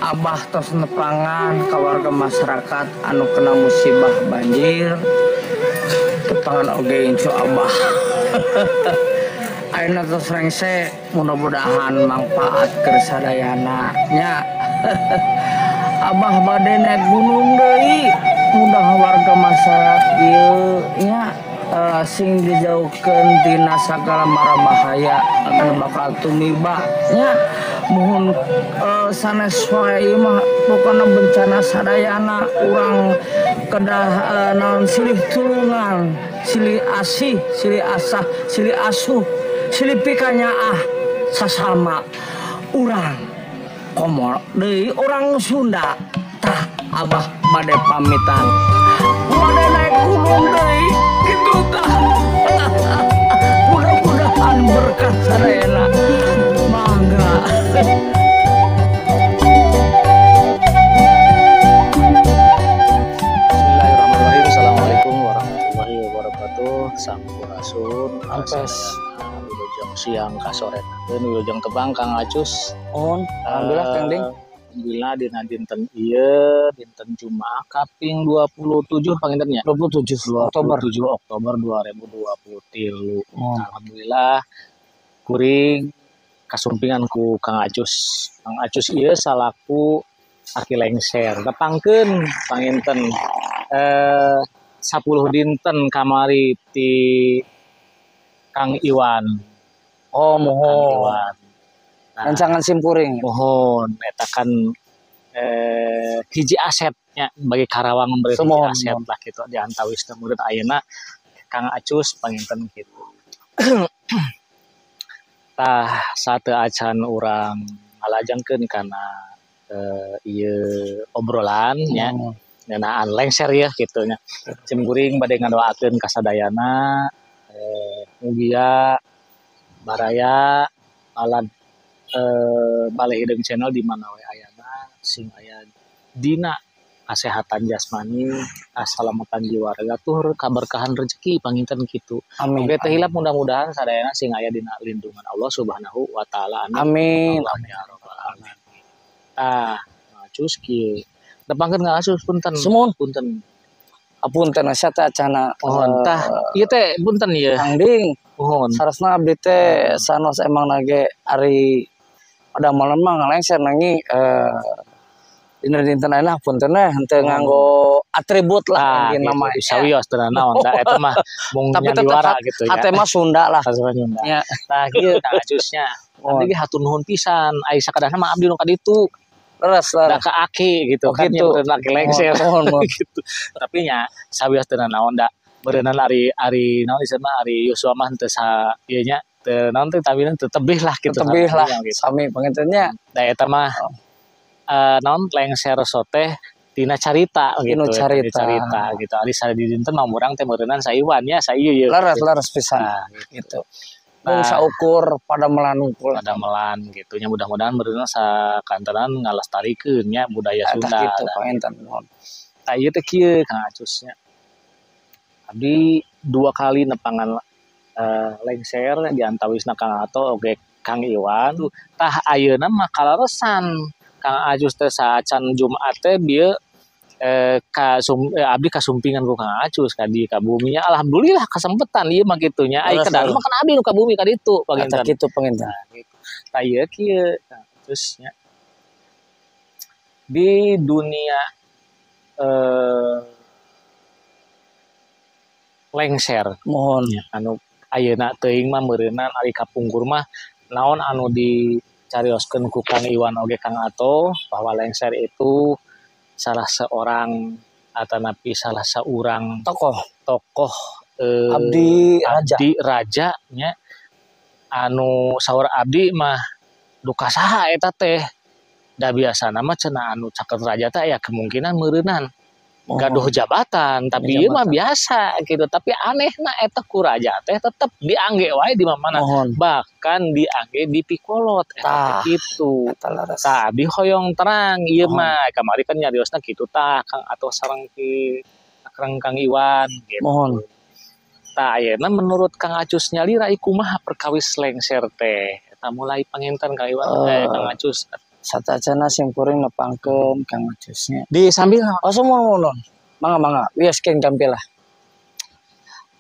Abah tos nepangan ka warga masyarakat anu kena musibah banjir. Tepangan oge incu Abah. Ayeuna tos rengse mudah-mudahan manfaat keur sadayana nya. Abah bade naik gunung deui. Mudah warga masyarakat ieu nya sing dijauhkeun tina sagala mara bahaya anu bakal tumiba nya. Mohon sanes wae ieu mah pokona bencana sadayana urang kedah naon silih tulungan, silih asih, silih asah, silih asuh, silih pikanyaah sasama urang komo deui urang Sunda. Tah Abah bade pamitan. Bade naik gunung deui kitu tah. Mudah-mudahan berkah sadayana. Mangga. Bismillahirrahmanirrahim. Assalamualaikum warahmatullahi wabarakatuh. Sampurasun. Ampes. Wilujeng siang ka sore. Wilujeng tebang Kang Acus. Alhamdulillah Kang Ding. Alhamdulillah dina dinten ieu dinten Jumaah kaping 27 pangintennya. 27 Oktober 2023. Alhamdulillah kuring kasumpingan ku Kang Acus. Kang Acus ieu salaku aki lengser. Tepangkeun panginten 10 dinten kamari ti Kang Iwan. mohon Kang Iwan. Nah, rancangan simpuring. mohon eta kan hiji asetnya bagi Karawang memberi hiji aset lah gitu di antawis murid ayeuna Kang Acus panginten kitu. Tah sate acan urang ngalajengkeun kana ieu obrolan nya ngeunaan lengser ya kitu nya. Cim kuring bade ngadoakeun ka sadayana mugia baraya alad Bale Hideng Channel di mana we ayana sing aya dina kasehatan jasmani, kasalamatan jiwa raga tur kaberkahan rezeki panginten kitu. Amin. Oge teh hilap mudah-mudahan sadayana sing aya dina lindungan Allah Subhanahu wa taala. Amin. Ya rabbal alamin. Acus kieu. Tepangkeun ngalasus punten. Sumun. Punten. Apunten asa teh acana. Mohon tah ieu teh punten ieu. Kang Ding. Mohon. Sarasna abdi teh sanos emang nage ari pada malam mah ngalengser nangi dina dinten ayeuna punten henteu nganggo atribut lah Gitu, nama sawios teu naon da eta mah mung tapi tetep nyandiwara gitu ya. hate mah Sunda lah. Sunda. Ya. Tah kieu Kang Acusnya. Abdi ge hatur nuhun pisan. Ai sakadahna mah abdi nu ka ditu. Leres Da ka aki gitu kan nya beureunan laki lengser gitu. Tapi nya sawios teu naon da beureunan ari naon disebutna ari Yosua mah teu sa ieu nya teu naon teh tawina teu tebih lah gitu. Tebih lah sami pangintennya. Da eta mah naon lengser soteh tina carita gitu. Carita gitu. Ari sare di dinten mah urang teh beureunan saiwan nya sa ieu. Leres pisan gitu. Mung saukur pada melan unggul. Pada melan gitu nya mudah-mudahan beureunan sakantenan ngalestarikeun nya budaya Sunda. Gitu panginten. Tah ieu teh kieu Kang Acusnya. Abdi 2 kali nepangan lengser di antawisna Kang Ato oge Kang Iwan. Tah ayeuna mah kalaresan Kang Acus teh saacan Jumat teh bieu abdi kasumpingan ku Kang Acus ka di ka bumi nya. Alhamdulillah kasempetan ieu mah kitu nya. Ai kedah mah kan abdi nu ka bumi ka ditu panginten. Kitu panginten. Tah ieu kieu Kang Acus nya. Di dunia lengser Mohon anu ayeuna teuing mah meureunan ari kapungkur mah naon anu dicarioskeun ku Kang Iwan oge Kang Ato bahwa lengser itu salah seorang atanapi salah seorang tokoh abdi raja nya anu saur abdi mah duka saha eta teh da biasana mah cenah anu caket raja teh aya kemungkinan meureunan gaduh jabatan tapi ieu mah biasa gitu tapi anehna eta ku raja teh tetep diangge wae di mana bahkan diangge di pikolot eta kitu tah abdi hoyong terang ieu mah kamari kan nyariosna kitu tah Kang atau sareng ki Kang Iwan gitu. Mohon Tah ayeuna menurut Kang Acus nyalira kumaha perkawis lengser teh eta mulai panginten Kang Iwan Kang Acus satacana simpuring nepangkeun Kang Ucusnya. Di sambil Oh semua ngono. Mangga wios keng kampilah.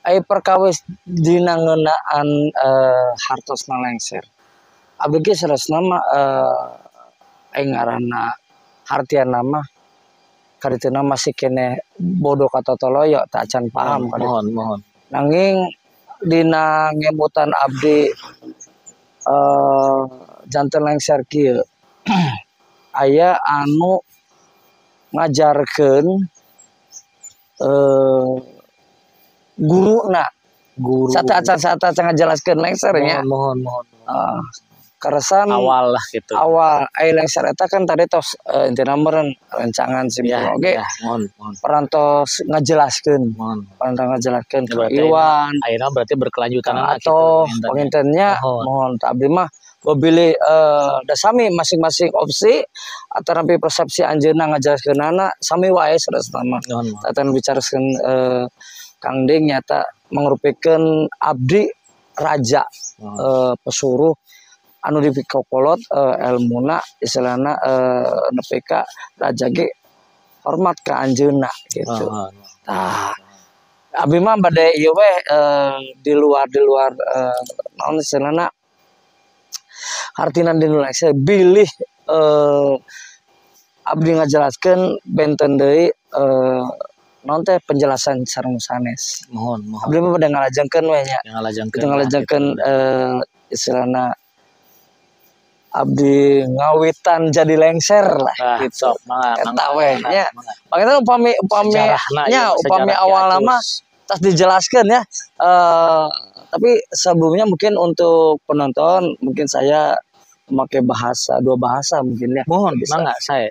Ai perkawis dina ngeunaan hartosna lengser. Abdi ge saresna mah ai ngaranna hartian nama karituna masih kene bodoh kata toloyo tak acan paham kali. Mohon. Nanging dina ngemutan abdi janten lengser kieu aya anu ngajarkeun guru sata ngajelaskeun lengser nya. Mohon. Keresan Awal lah gitu. Awal ai lengser eta kan tadi tos intina meureun rancangan simpul oge. Mohon. Perantos ngajelaskeun. Ka Iwan. Ayeuna berarti berkelanjutan atau pengintennya mohon abdi mah bebili da sami masing-masing opsi antara persepsi anjeunna ngajelaskeunana sami wae saresna mah. Tatan bicarakeun Kang Ding nyata mangrupikeun abdi raja pesuruh anu dipikokolot elmuna istilahna nepi ka raja ge hormat ka anjeunna gitu. Tah abdi mah bade ieu we di luar naon istilahna hartina dinu lengser bilih abdi ngajelaskeun benten deui naon teh penjelasan sareng sanes. Mohon. Abdi mah bade ngalajengkeun we nya. Ngalajengkeun istilahna abdi ngawitan jadi lengser lah gitu. Eta we nya. Makanya upami awal lama tas dijelaskan ya. Tapi sebelumnya mungkin untuk penonton mungkin saya memakai dua bahasa mungkin ya. Mohon, mangga saya.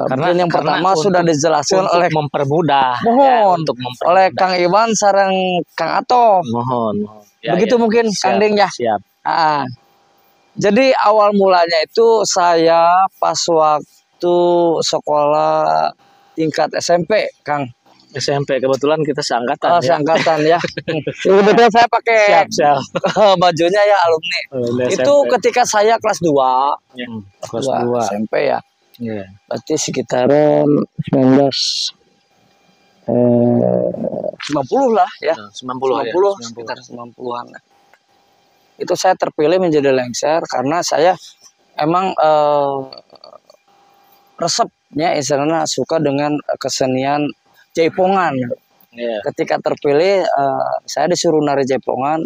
Karena yang pertama sudah dijelaskan oleh mempermudah. Mohon oleh Kang Iwan sareng Kang Ato. Mohon. Begitu mungkin Kang Ding ya. Siap. Jadi awal mulanya itu saya pas waktu sekolah tingkat SMP, Kang. SMP kebetulan kita seangkatan. Seangkatan ya. Kebetulan saya pakai bajunya ya alumni. Itu SMP. Ketika saya kelas 2. Ya, kelas 2 SMP ya. Berarti sekitaran 90 lah ya. 90 sekitar 90-an. Itu saya terpilih menjadi lengser karena saya emang resepnya istilahnya suka dengan kesenian jaipongan. Ketika terpilih saya disuruh nari jaipongan.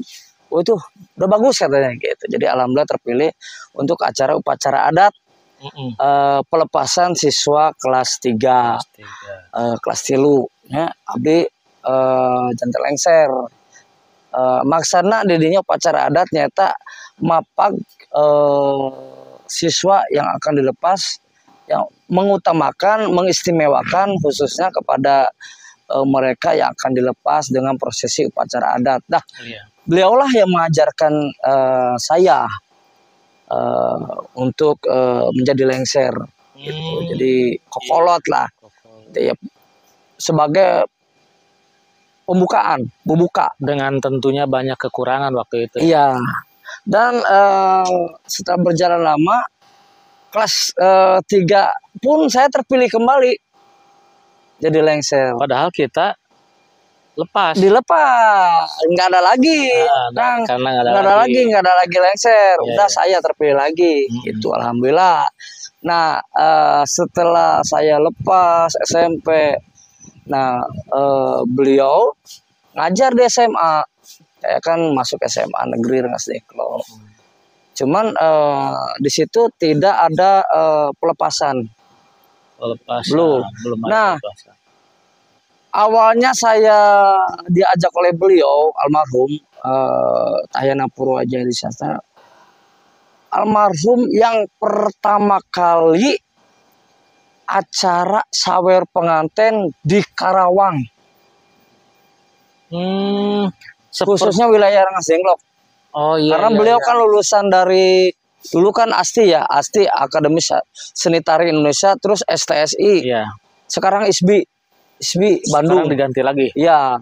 Oh itu udah bagus katanya gitu. Jadi alhamdulillah terpilih untuk acara upacara adat pelepasan siswa kelas 3 kelas 3 ya abdi janten lengser. Maksana didinya upacara adat nyata mapag siswa yang akan dilepas yang mengutamakan mengistimewakan khususnya kepada mereka yang akan dilepas dengan prosesi upacara adat. Nah, beliaulah yang mengajarkan saya untuk menjadi lengser gitu. Jadi kokolot lah. Sebagai membuka dengan tentunya banyak kekurangan waktu itu. Iya. Dan setelah berjalan lama kelas 3 pun saya terpilih kembali jadi lengser. Padahal kita dilepas nggak ada lagi, karena nggak ada lagi lengser. Udah saya terpilih lagi, itu alhamdulillah. Nah setelah saya lepas SMP, nah beliau ngajar di SMA. Saya kan masuk SMA negeri Rengas Dengklok. Cuman di situ tidak ada pelepasan. Belum. Nah, awalnya saya diajak oleh beliau almarhum Tahyana Purwaja di sana. Almarhum yang pertama kali acara sawer pengantin di Karawang. Khususnya wilayah Rengas Dengklok. Oh iya. Karena beliau kan lulusan dari dulu kan ASTI Akademi Seni Tari Indonesia, terus STSI. Iya. Sekarang ISBI Bandung. Sekarang diganti lagi. Iya.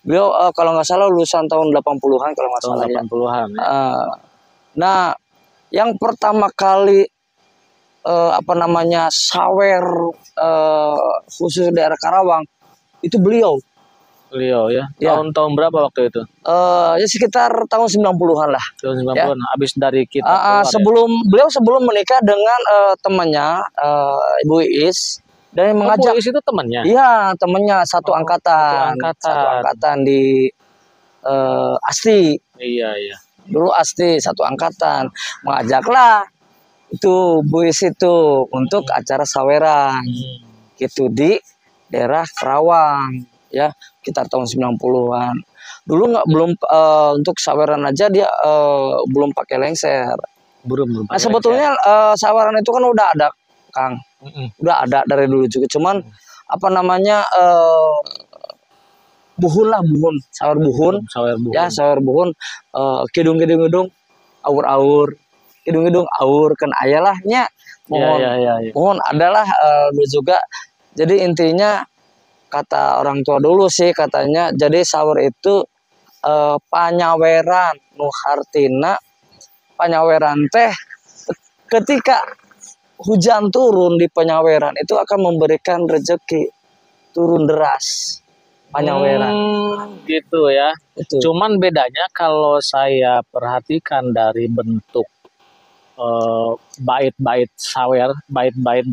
Beliau kalau nggak salah lulusan tahun 80-an kalau nggak salah. 80-an. Nah, yang pertama kali apa namanya sawer khusus daerah Karawang itu beliau. Beliau ya. Ya. Tahun-tahun berapa waktu itu? Ya sekitar tahun 90-an lah. Tahun Ya. 90-an. Habis dari kita keluar, sebelum menikah dengan temannya Ibu Iis dan Bu mengajak. Iis itu temannya. Iya, temannya satu angkatan. Satu angkatan di Asti. Iya, iya. Dulu Asti satu angkatan. Mengajaklah itu Bu Iis itu untuk acara saweran. Gitu di daerah Karawang ya, sekitar tahun 90-an. Dulu belum untuk saweran aja dia belum pakai lengser. Belum. Nah, sebetulnya saweran itu kan udah ada, Kang. Udah ada dari dulu juga. Cuman apa namanya buhun, sawer buhun. Ya, sawer buhun kidung aur-aur. Kidung aur kan ayalah nya. Mohon adalah juga. Jadi intinya kata orang tua dulu sih katanya, jadi sawer itu panyaweran nu hartina panyaweran teh ketika hujan turun di panyaweran itu akan memberikan rezeki turun deras panyaweran. Gitu ya. Itu. Cuman bedanya kalau saya perhatikan dari bentuk bait-bait sawer, bait-bait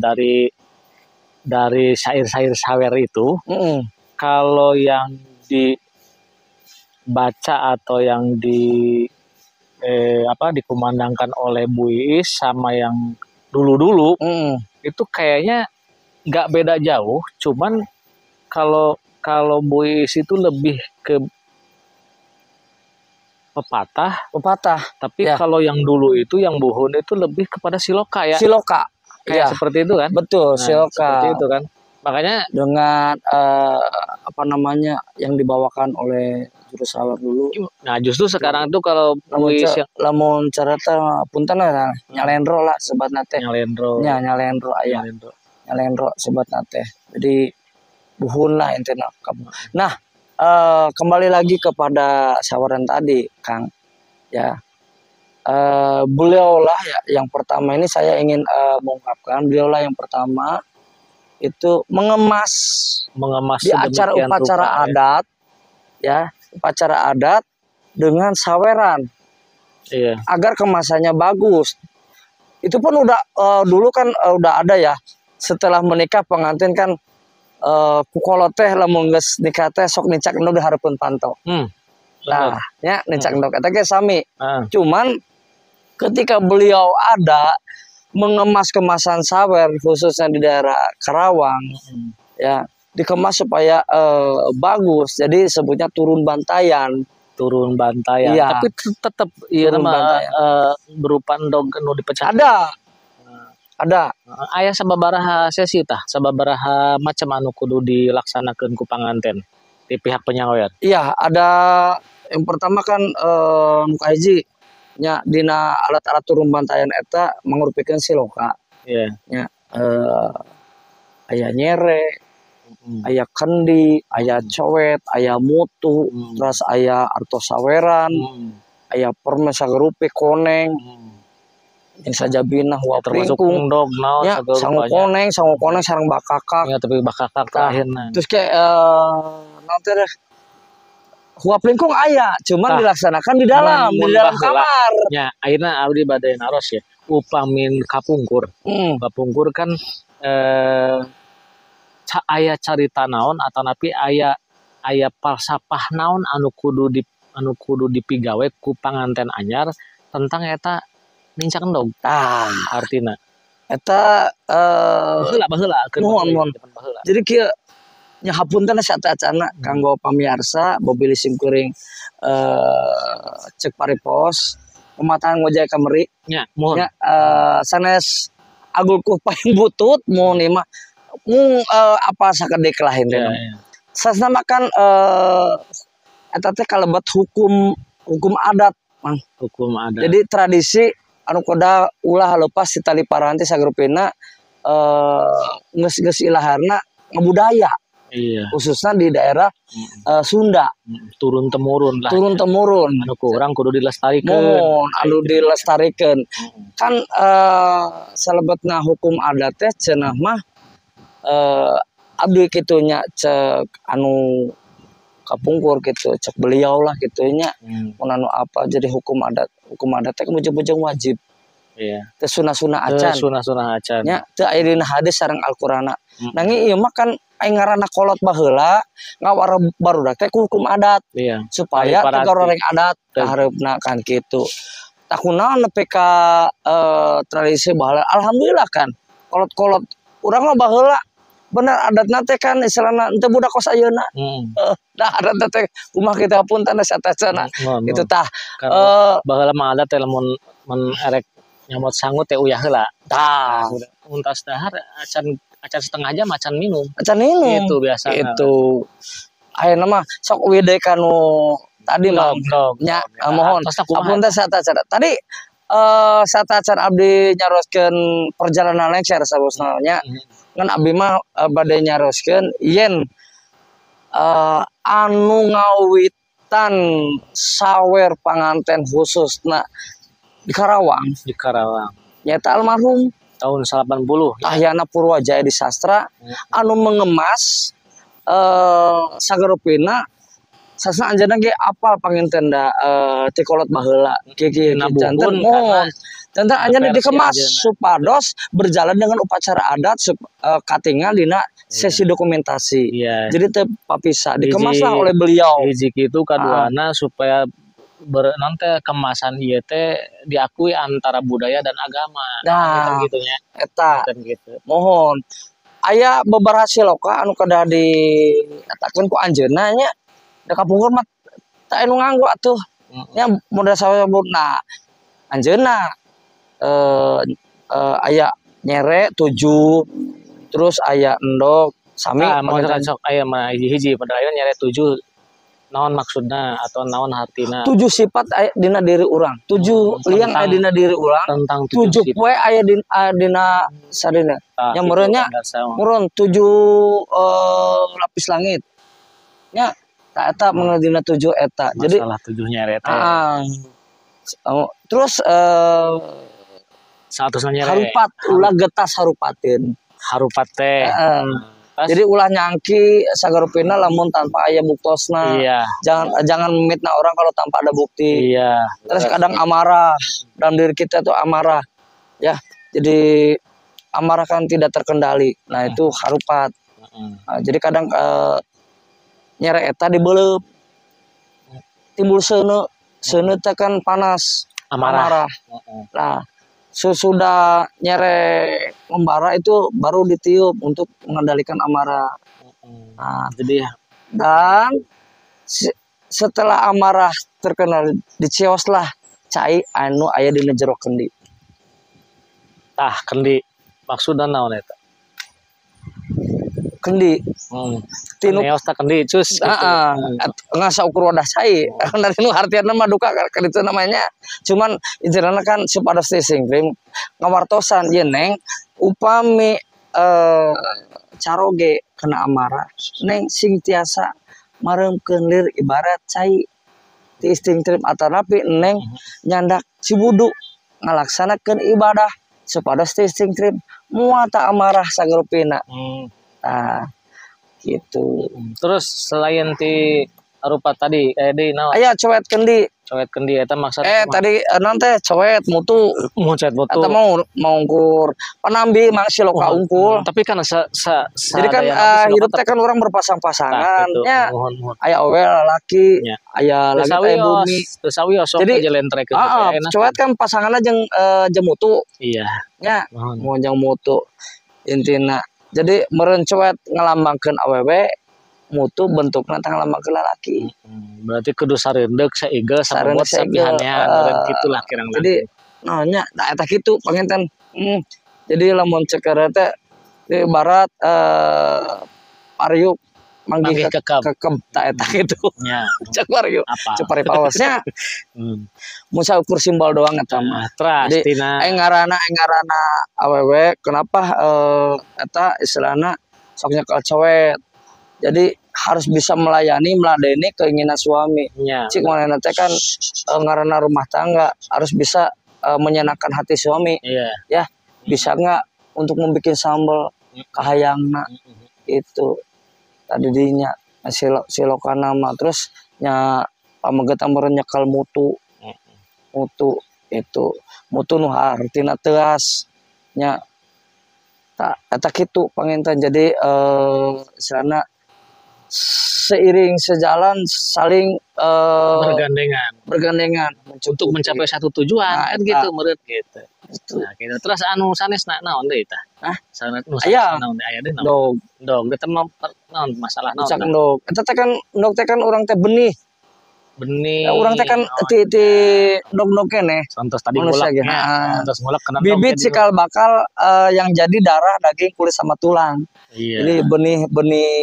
dari syair-syair sawer itu, kalau yang dibaca atau yang dikumandangkan oleh Bu Iis sama yang dulu-dulu itu kayaknya nggak beda jauh, cuman kalau Bu Iis itu lebih ke pepatah, tapi ya. Kalau yang dulu itu yang buhun itu lebih kepada siloka ya. Siloka. Kayak seperti itu kan? Betul, siloka. Seperti itu kan. Makanya dengan apa namanya yang dibawakan oleh juru sawer dulu. Nah, justru sekarang tuh kalau lamun carata punten lah nyalendro lah sobat nate. Nyalendro. Ya, nyalendro aya. Nyalendro sobat nate. Jadi buhun lah intinya. Nah, kembali lagi kepada saweran tadi, Kang. Ya. Beliau lah ya, yang pertama ini saya ingin mengungkapkan beliau lah yang pertama itu mengemas di acara upacara adat ya, upacara adat dengan saweran. Iya. Agar kemasannya bagus. Itu pun udah dulu kan udah ada ya. Setelah menikah pengantin kan kukolot teh lamun geus nikah teh sok nicak endog dihareupeun pantau. Nah, ya nicak endog eta ge sami. Cuman ketika beliau ada mengemas kemasan sawer khususnya di daerah Karawang ya, dikemas supaya bagus, jadi sebutnya turun bantayan ya. Tapi tetap iya nama berupa endog nu dipecah ada aya sababaraha sesi tah, sababaraha macam anu kudu dilaksanakeun ku panganten di pihak penyawer. Iya, ada yang pertama kan nu kahiji nya dina alat-alat turun bantayan eta mangrupikan siloka. Iya. Nya aya nyere, aya kendi, aya cowet, aya mutu, terus aya artos saweran, aya permen sagerupi koneng. Yang saja binah wa pringkung endog naon ya, sangu koneng sareng bakakak. Ya, tapi bakakak terakhirna. Terus kayak naon teh huap lingkung aya, cuman dilaksanakan di dalam kamar. Ya, akhirnya abdi bade naros ya. Upamin kapungkur. Kapungkur kan aya carita naon atau napi aya falsafah naon anu kudu dipigawe ku panganten anyar tentang eta nincak endog. Artina. Eta baheula. Mohon. Jadi kieu nya hapunten saat-saatna kanggo pamiarsa Bobi Simkuring cek paripos pematangan ngojek kameri nya mohon sanes agul ku paling butut mohon imah apa sakedek lah intena sasna makan eta teh kalebet hukum adat Mang. Hukum adat. Jadi tradisi anu koda ulah lepas di tali paranti sagrupina geus ilaharna ngebudaya. Iya. khususnya di daerah Sunda. Turun temurun lah. Turun temurun. Anu kurang kudu dilestarikeun. Mohon anu dilestarikeun. Kan salebetna hukum adat teh cenah mah abdi kitunya cek anu kapungkur gitu, cek beliau lah gitunya. Mun anu apa jadi hukum adat teh mujung-mujung wajib. Iya. Teu sunah-sunah acan. Sunah-sunah acan. Nya teu aya dina hadis sareng Al-Qur'anna. Nanging ieu mah kan aing ngaranna kolot baheula ngawara barudak teh hukum adat. Iya. Supaya teu goreng adat kahareupna kan kitu. Tah kunaon nepi ka tradisi baheula. Alhamdulillah kan. Kolot-kolot urang mah baheula bener adatna teh kan istilahna teu budak kos ayeuna. Dah adatna teh kumaha kita pun tanda satacana. Kitu tah. Baheula mah adat teh lamun erek nyamot sangut teh uyah heula. Tah. Untas dahar acan setengah jam acan minum. Acan minum. Itu biasa. Itu. Ayeuna mah sok wide kanu tadi mah. Nya mohon. Ampun teh satacana. Tadi satacana abdi nyaroskeun perjalanan lengser sabosna nya. Kan abdi mah bade nyaroskeun yen anu ngawitan sawer panganten khususna di Karawang. Nyata almarhum tahun 80 Ahyana Purwajaya di sastra anu mengemas sagarupina sasna anjeunna ge apal panginten da ti kolot baheula kieu janten mohon janten anjeunna dikemas supados berjalan dengan upacara adat katingal dina sesi dokumentasi. Jadi teu papisah dikemaslah oleh beliau. Hiji kitu kaduana supaya nanti kemasan ieu teh diakui antara budaya dan agama. Nah, gitu nya. Eta. Gitu. Mohon. Aya beberapa siloka anu kedah diatakeun ku anjeunna nya. Da kapungkur mah teu anu nganggo atuh. Nya modal sababutna. Anjeunna aya nyere 7 terus aya endog sami maksudna sok aya mah hiji padahal nyere 7 naon maksudna atau naon hartina 7 sifat aya dina diri urang 7 liang aya dina diri urang tentang 7 poe aya dina sadina yang meureunnya meureun 7 lapis langit nya ta eta mun dina 7 eta jadi masalah 7 nya eta terus satusna nyere harupat ulah getas harupatin harupat teh jadi ulah nyangki sagarupina lamun tanpa aya buktosna. Iya. Jangan memitnah orang kalau tanpa ada bukti. Iya. Terus kadang amarah dalam diri kita tuh amarah. Ya, jadi amarah kan tidak terkendali. Nah, itu harupat. Nah, jadi kadang nyere eta dibeleup. Timbul seuneu teh kan panas, amarah. Nah, sesudah nyere membara itu baru ditiup untuk mengendalikan amarah. Nah, jadi dan setelah amarah terkenal dicioslah cai anu aya dina jero kendi. Tah kendi maksudna naon eta? Kendi. Tinu ta kendi cus. Ngasa ukur wadah cai. Dari nu artianna mah duka kan itu namanya. Cuman incerana kan supados singkring ngawartosan ye neng upami caroge kena amarah neng sing tiasa maremkeun lir ibarat cai ti istingtrip atanapi neng nyandak cibudu ngalaksanakeun ibadah supados ti istingtrip moal ta amarah sagarupina. Nah, gitu. Terus selain ti rupa tadi di naon? Aya coet kendi. Coet kendi eta maksudna tadi naon teh coet mutu. Coet mutu. Eta mau ungkur panambi mang siloka ungkul. Tapi kan jadi kan hidup teh kan orang berpasang-pasangan nya. Aya owe lalaki, aya lagi teh bumi. Teu sawios sok aja lentrekeun enak. Coet kan pasanganna jeung mutu. Iya. Nya mau jeung mutu. Intina jadi meureun coet ngalambangkeun awewe mutu bentukna tang ngalambangkeun lalaki. Berarti kudu sareundeg saegeul sabobot sapihannya meureun kitulah kirang. Jadi naonnya da eta kitu panginten. Jadi lamun ceker teh di barat pariuk manggih kekem ta eta kitu. Nya. Cek pariuk. Cek pari pawasnya. Musa ukur simbol doang eta mah. Jadi aing ngaranna awewe kenapa eta istilahna sok nyekel coet Jadi harus bisa meladeni keinginan suami. Nya. Cik manehna teh kan ngaranna rumah tangga harus bisa menyenangkan hati suami. Iya. Ya, bisa nggak untuk membuat sambal kahayangna itu tadi dinya silokana mah terus nya pamegeta meureun nyekal mutu itu mutu nu hartina teuas nya eta kitu panginten. Jadi istilahna seiring sejalan saling bergandengan untuk mencapai satu tujuan kan gitu meureun gitu. Itu. Nah, gitu. Terus anu sanesna naon deui tah? Sanes naon aya deui naon? Dog eta mah naon masalah naon? Cak ndog. Eta teh kan ndog teh kan urang teh benih. Benih. Urang teh kan ti ndog-ndog keneh. Contoh tadi mulaknya. Terus mulak kena bibit cikal bakal yang jadi darah, daging, kulit sama tulang. Iya. Jadi benih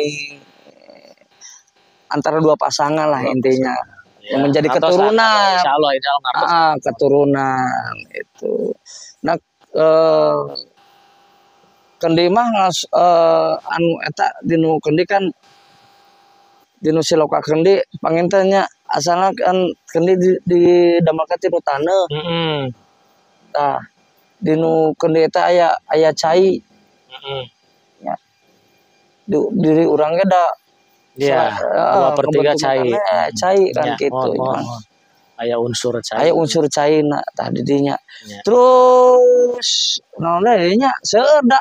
antara dua pasangan lah intinya. Yang menjadi keturunan. Insyaallah keturunan itu. Nah, kendi mah anu eta dinu kendi kan dinu siloka kendi pangintennya asalna kan kendi di damelkeun tinu taneuh. Tah dinu kendi eta aya cai. Ya. Diri urang ge da Iya, 2/3 cai. Cai kan gitu. Aya unsur cai. Aya unsur caina tah di dinya. Terus naon deui nya seueur da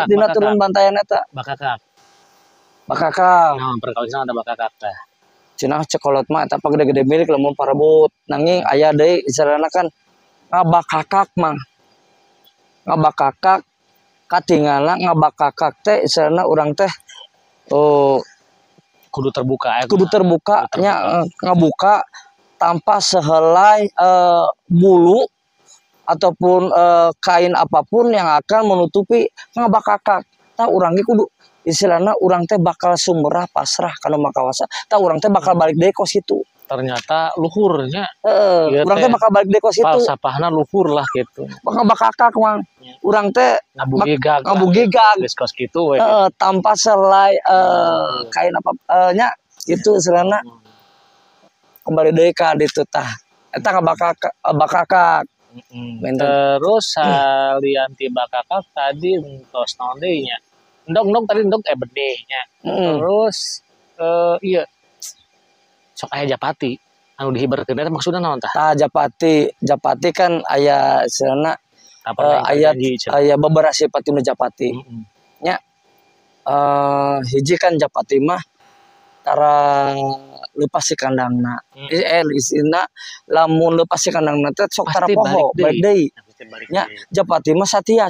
dina turun bantayan eta. Bakakak. Naon perkawinan ada bakakak teh. Cenah cekolot mah eta gede-gede milik lamun parebut. Nanging aya deui istilahna kan ngabakakak mah. Ngabakakak katinggalna ngabakakak teh istilahna urang teh kudu terbuka nya ngabuka tanpa sehelai bulu ataupun kain apapun yang akan menutupi ngabakakak. Tah urang ge kudu istilahna urang teh bakal sumberah pasrah kana makawasa. Tah urang teh bakal balik deui kos itu. Ternyata luhurnya. Urang teh bakal balik deui kos itu. Falsafahna luhur lah gitu. Ngabakakak mah. Urang teh ngabugigag geus kos kitu we. Tanpa selai kain apa nya itu istilahna kembali deui ka ditu tah. Eta ngabakakak. Terus salianti bakakak tadi entos naon deui nya. Ndog tadi benihnya. Terus iya sok aya japati anu dihiberkeun eta maksudna naon tah? Tah japati kan aya istilahna aya beberapa sifat tinu japati. Nya hiji kan japati mah tara leupas si kandangna. Isina lamun leupas si kandangna teh sok tara poho balik deui. Nya japati mah satia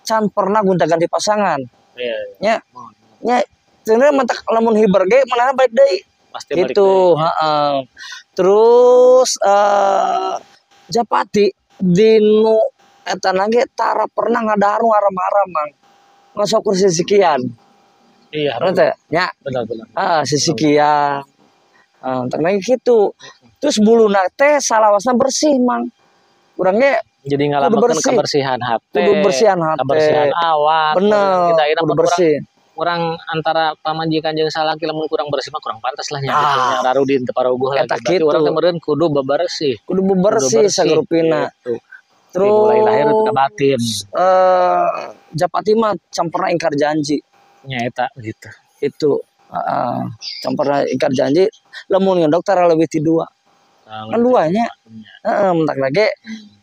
can pernah gonta-ganti pasangan. Nya cenah mentak lamun hiber ge manehna balik deui. Pasti gitu, Terus japati dinu eta ge tara pernah ngadaharu ngaram-aram mang. Ngasok sisikian. Iya, teh nya. Benar. Sisikian. Entek kitu. Terus buluna teh salawasna bersih mang. Urang ge jadi ngalamekeun kebersihan hati. Kudu bersihan hati. Kebersihan awak. Bener. Kudu bersih. Kurang antara pamajikan jeung salaki lamun kurang bersih mah kurang pantas lah nya gitu nya rarudin teu paraeubuh lagi. Berarti urang teh meureun kudu bebersih. Kudu bebersih sagrupina. Gitu. Terus mulai lahir ke batin. Japati mah campurna ingkar janji. Nya eta gitu. Itu campurna ingkar janji lamun ngendog tara leuwih ti dua. Kan duanya. Mentak lagi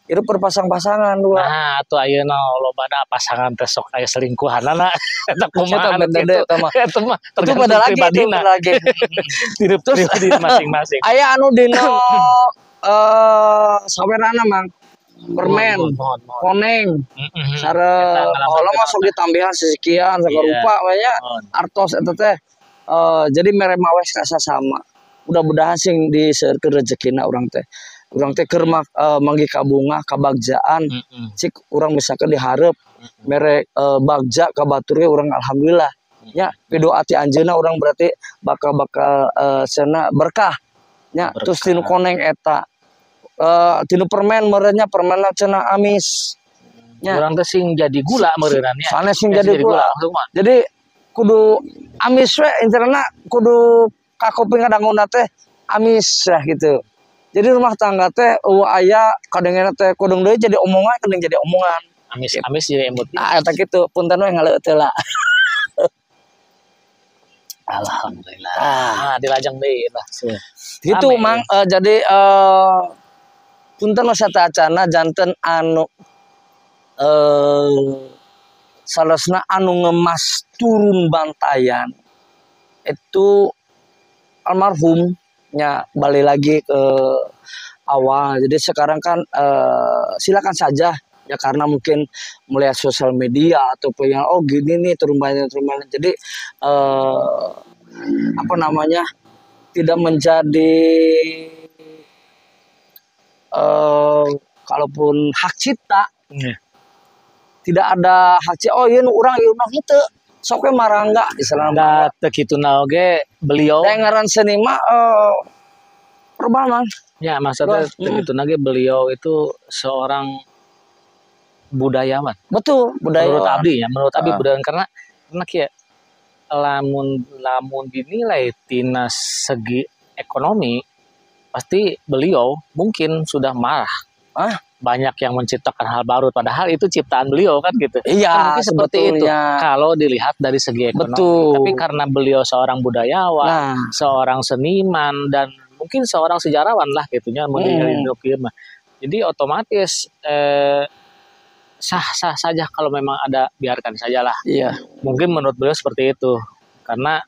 hirup berpasang-pasangan dua. Nah, atuh ayeuna lobana pasangan teh sok aya selingkuhanana eta kumaha eta mah. Eta mah itu pada lagi. Hirup pribadi masing-masing. Aya anu dino sawerana mang permen, koneng, sareng kalau masuk ditambihan sekian sakarupa banyak artos eta teh. Jadi mere mawes kasa sama. Mudah-mudahan sing diseukeun rezekina urang teh. Urang teh keur manggi kabunga kabagjaan cik urang misalkan dihareup mere bagja ka batur ge urang alhamdulillah nya pidoa ti anjeunna urang berarti bakal cenah berkah nya terus tinu koneng eta tinu permen meureunnya permenna cenah amis nya urang teh sing jadi gula meureunna nya sanes sing jadi gula jadi kudu amis we incerna kudu kakuping kadanguna teh amis ya gitu. Jadi rumah tangga teh aya kadangna teh kudung deui jadi omongan kadang jadi omongan. Amis jadi emot. Eta kitu punten we ngaleuh teh lah. Alhamdulillah. Dilajeng deui lah. Gitu Mang jadi punten satacana janten anu salesna anu ngemas turun bantayan itu almarhumnya balik lagi ke awal. Jadi sekarang kan silakan saja ya karena mungkin melihat sosial media ataupun yang gini nih turun banyak. Jadi apa namanya tidak menjadi kalaupun hak cipta tidak ada hak cipta. Oh iya orang mah henteu sok we marangga da teu kituna oge beliau da ngaran seni mah perbanan ya maksudnya teu kituna ge beliau itu seorang budayawan. Betul, budayawan. Menurut abdi budayawan karena kieu lamun dinilai tina segi ekonomi pasti beliau mungkin sudah marah. Banyak yang menciptakan hal baru padahal itu ciptaan beliau kan gitu. Iya, kan seperti itu kalau dilihat dari segi ekonomi. Betul. Tapi karena beliau seorang budayawan, seorang seniman dan mungkin seorang sejarawan lah gitunya jadi otomatis sah-sah saja kalau memang ada, biarkan sajalah. Iya. Mungkin menurut beliau seperti itu. Karena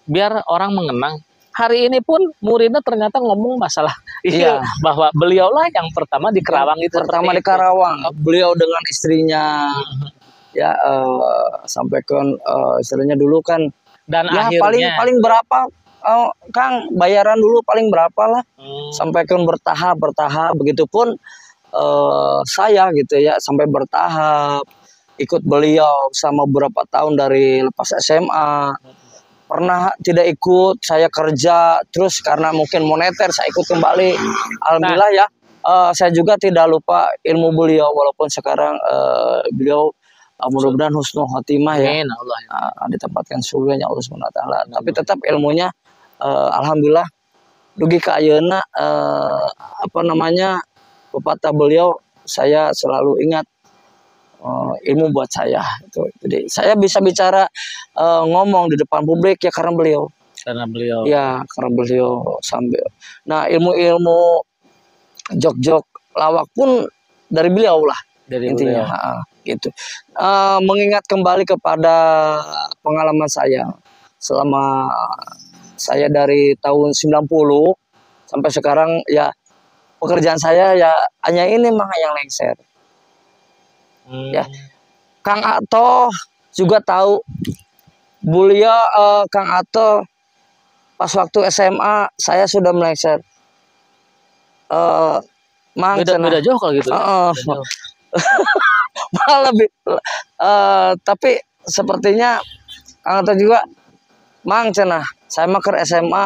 biar orang mengenang. Hari ini pun muridnya ternyata ngomong masalah bahwa beliaulah yang pertama di Karawang itu. Pertama di Karawang. Beliau dengan istrinya ya sampaikan istilahnya dulu kan. Dan ya akhirnya paling berapa Kang bayaran dulu paling berapa lah. Sampaikan bertahap begitupun saya gitu ya sampai bertahap ikut beliau sama beberapa tahun dari lepas SMA. Pernah tidak ikut, saya kerja terus karena mungkin moneter saya ikut kembali. Alhamdulillah ya saya juga tidak lupa ilmu beliau walaupun sekarang beliau mudah-mudahan husnul khotimah ya. Ditempatkan surganya Allah Subhanahu wa taala. Tapi tetap ilmunya alhamdulillah dugi ka ayeuna apa namanya pepatah beliau saya selalu ingat ilmu buat saya itu. Jadi saya bisa bicara ngomong di depan publik ya karena beliau ya karena beliau sambil ilmu jok-jok lawak pun dari beliau lah intinya gitu. Mengingat kembali kepada pengalaman saya selama saya dari tahun 90 sampai sekarang ya pekerjaan saya ya hanya ini mah yang lengser. Ya, Kang Ato juga tahu beliau Kang Ato pas waktu SMA saya sudah melengsar. Beda jauh kalau gitu. Malah lebih. Tapi sepertinya Kang Ato juga mang cenah. Saya mah ke SMA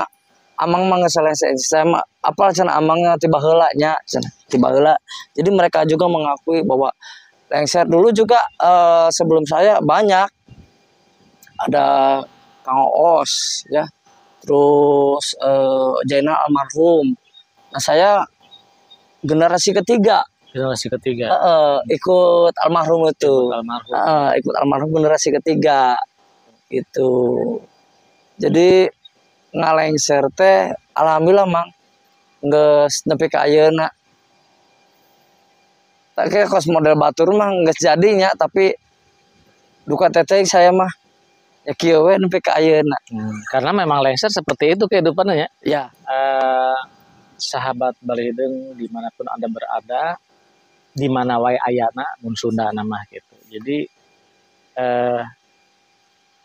amang mah ngeselesai SMA apa cenah amangnya tiba heula nya cenah tiba heula. Jadi mereka juga mengakui bahwa lengser dulu juga sebelum saya banyak ada Kang Oos ya terus Jainal almarhum. Nah saya generasi ketiga ikut almarhum itu ikut almarhum generasi ketiga itu. Jadi ngalengser teh alhamdulillah mang geus nepi ka ayeuna. Tak kira kos model batur mah nggak jadinya tapi duka teteh saya mah ya kieu we nepi ka ayeuna. Karena memang lengser seperti itu kehidupannya ya. Sahabat Balideung dimanapun Anda berada di mana wae ayana mun Sunda nama gitu. Jadi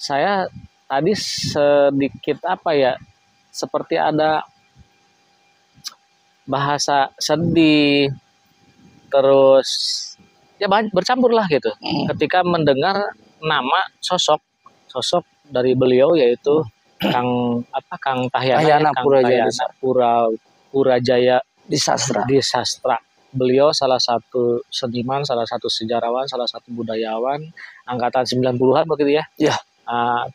saya tadi sedikit seperti ada bahasa sedih terus ya bercampur lah gitu ketika mendengar nama sosok dari beliau yaitu Kang Tahyana Purajaya di sastra. Beliau salah satu seniman, salah satu sejarawan, salah satu budayawan angkatan 90-an begitu ya. Ya. Uh,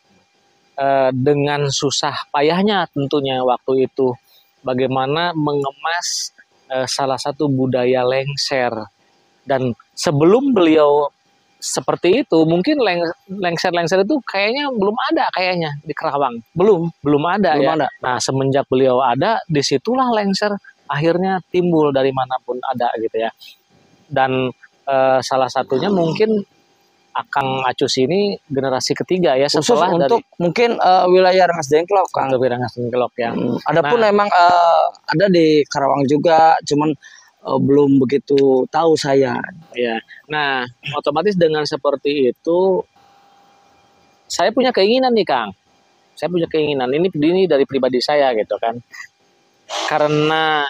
dengan susah payahnya tentunya waktu itu bagaimana mengemas salah satu budaya lengser. Dan sebelum beliau seperti itu mungkin lengser-lengser itu kayaknya belum ada kayaknya di Kerawang, belum ada Belum ya. ada. Nah semenjak beliau ada, disitulah lengser akhirnya timbul dari manapun ada gitu ya. Dan salah satunya mungkin Akang Acus ini generasi ketiga ya Khusus setelah untuk dari mungkin wilayah Rengas Dengklok, Kang. untuk Rengas Dengklok ya. Adapun Nah, memang ada di Karawang juga, cuman belum begitu tahu saya. ya. Nah, otomatis dengan seperti itu saya punya keinginan nih, Kang. Saya punya keinginan ini dari pribadi saya gitu kan. Karena